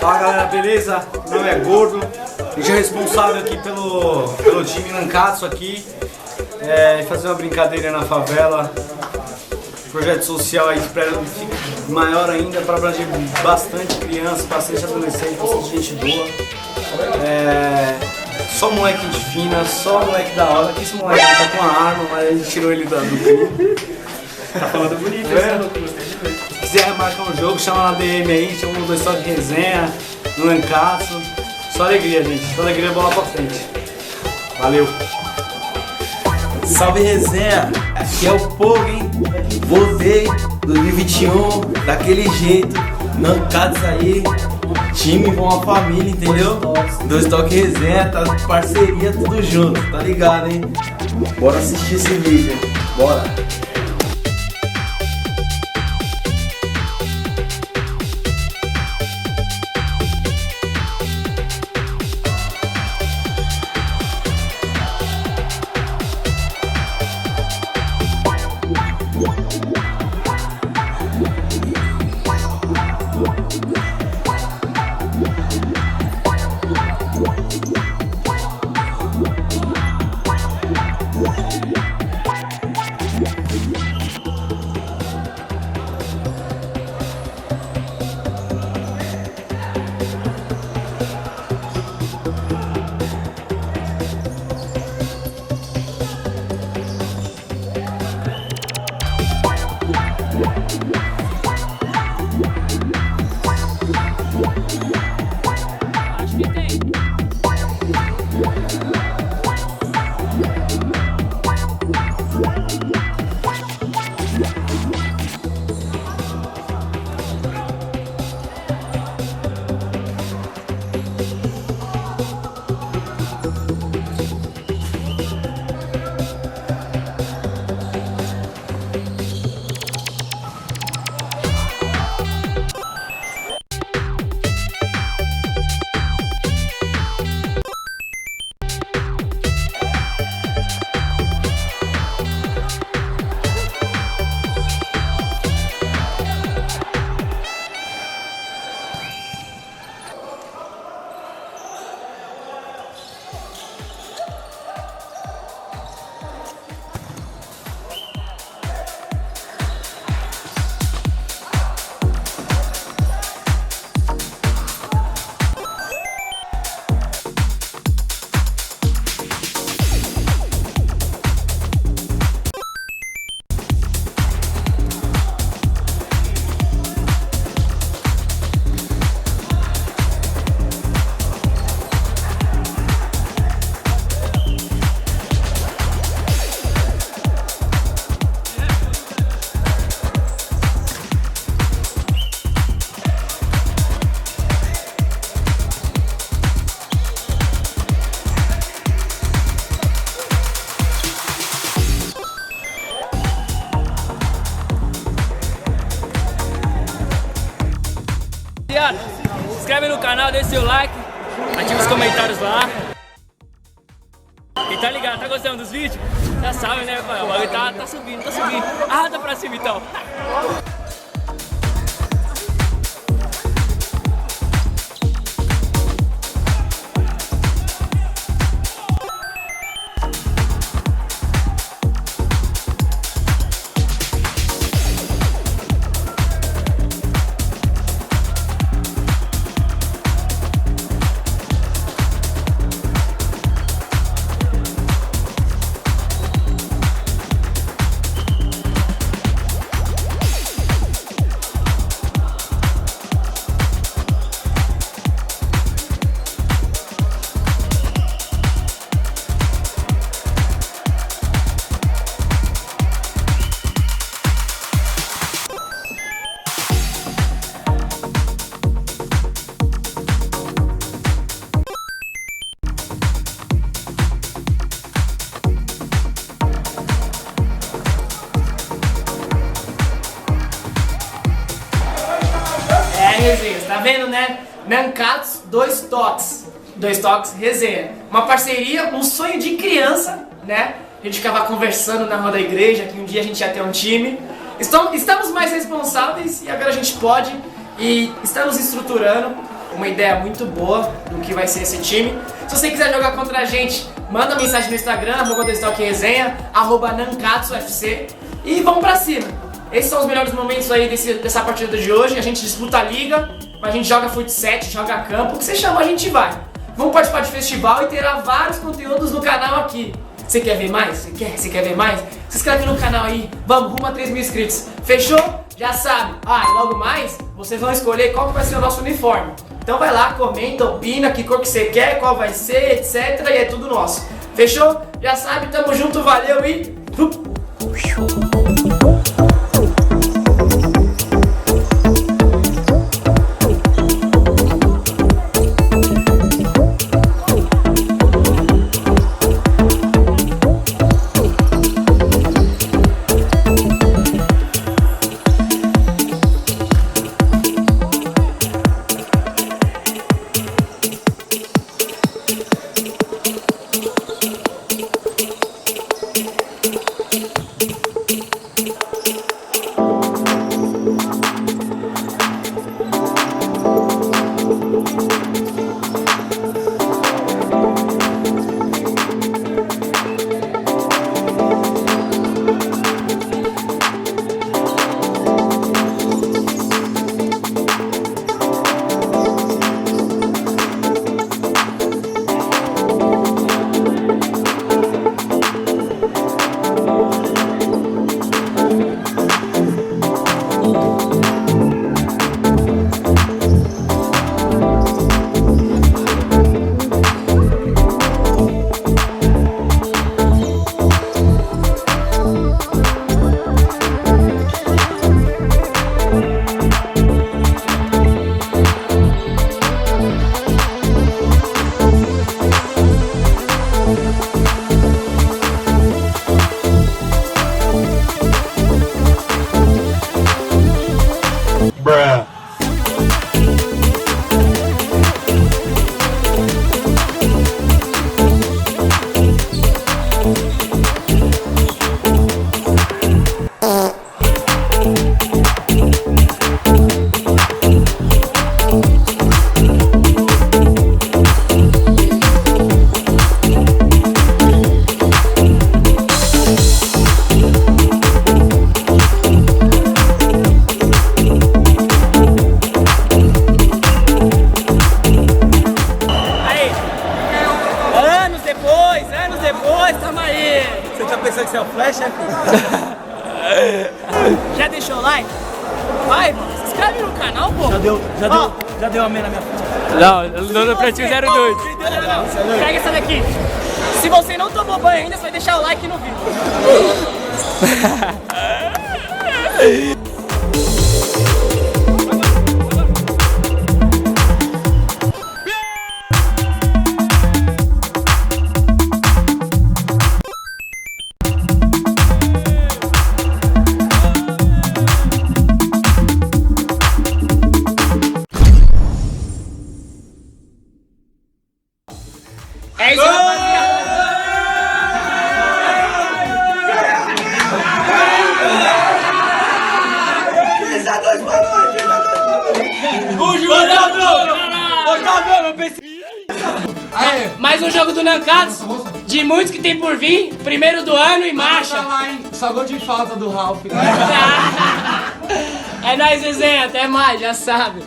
Fala galera, beleza? Meu nome é Gordo, a gente é responsável aqui pelo time Nankatsu aqui, fazer uma brincadeira na favela, projeto social aí, espero que fique maior ainda para abranger bastante criança, bastante adolescente, bastante gente boa. Só moleque de fina, só moleque da hora, que esse moleque tá com uma arma, mas a gente tirou ele do crime. Tá falando bonito, Se quiser marcar um jogo, chama na DM aí, chama no 2 Toques Resenha, no Nankatsu. Só alegria, gente. Só alegria, bola pra frente. Valeu! Salve resenha! Aqui é o Pogo, hein? Voltei 2021, daquele jeito, Nankatsu aí, time com uma família, entendeu? 2 Toques Resenha, tá parceria, tudo junto, tá ligado, hein? Bora assistir esse vídeo, hein? Bora! Se inscreve no canal, deixa seu like, ativa os comentários lá. E tá ligado, tá gostando dos vídeos? Já sabe, né, pai? O bagulho tá subindo, tá subindo. Arrasta pra cima então. Resenhas, tá vendo, né? Nankatsu, 2 Toques. 2 Toques Resenha. Uma parceria, um sonho de criança, né? A gente ficava conversando na rua da igreja, que um dia a gente ia ter um time. Estamos mais responsáveis e agora a gente pode e estamos estruturando. uma ideia muito boa do que vai ser esse time. Se você quiser jogar contra a gente, manda mensagem no Instagram, @DoisToqueResenha, @NanCatsUFC e vamos pra cima. Esses são os melhores momentos aí dessa partida de hoje. A gente disputa a liga, a gente joga futsal, joga campo, o que você chama a gente vai. Vamos participar de festival e terá vários conteúdos no canal aqui. Você quer ver mais? Você quer ver mais? Se inscreve no canal aí, vamos, rumo a 3.000 inscritos. Fechou? Já sabe. E logo mais, vocês vão escolher qual que vai ser o nosso uniforme. Então vai lá, comenta, opina, que cor que você quer, qual vai ser, etc. E é tudo nosso. Fechou? Já sabe, tamo junto, valeu e... Você tá pensando que você é o Flash, é? Já deixou o like? Vai, mano, se inscreve no canal, pô. Já deu amém na minha frente. Não, no pretinho 02. Pega essa daqui. Se você não tomou banho ainda, você vai deixar o like no vídeo. É isso, rapaziada. Mais um jogo do Nancats, de muitos que tem por vir, primeiro do ano e marcha. Só gol de falta do Ralf. É nóis, Resenha, até mais, já sabe.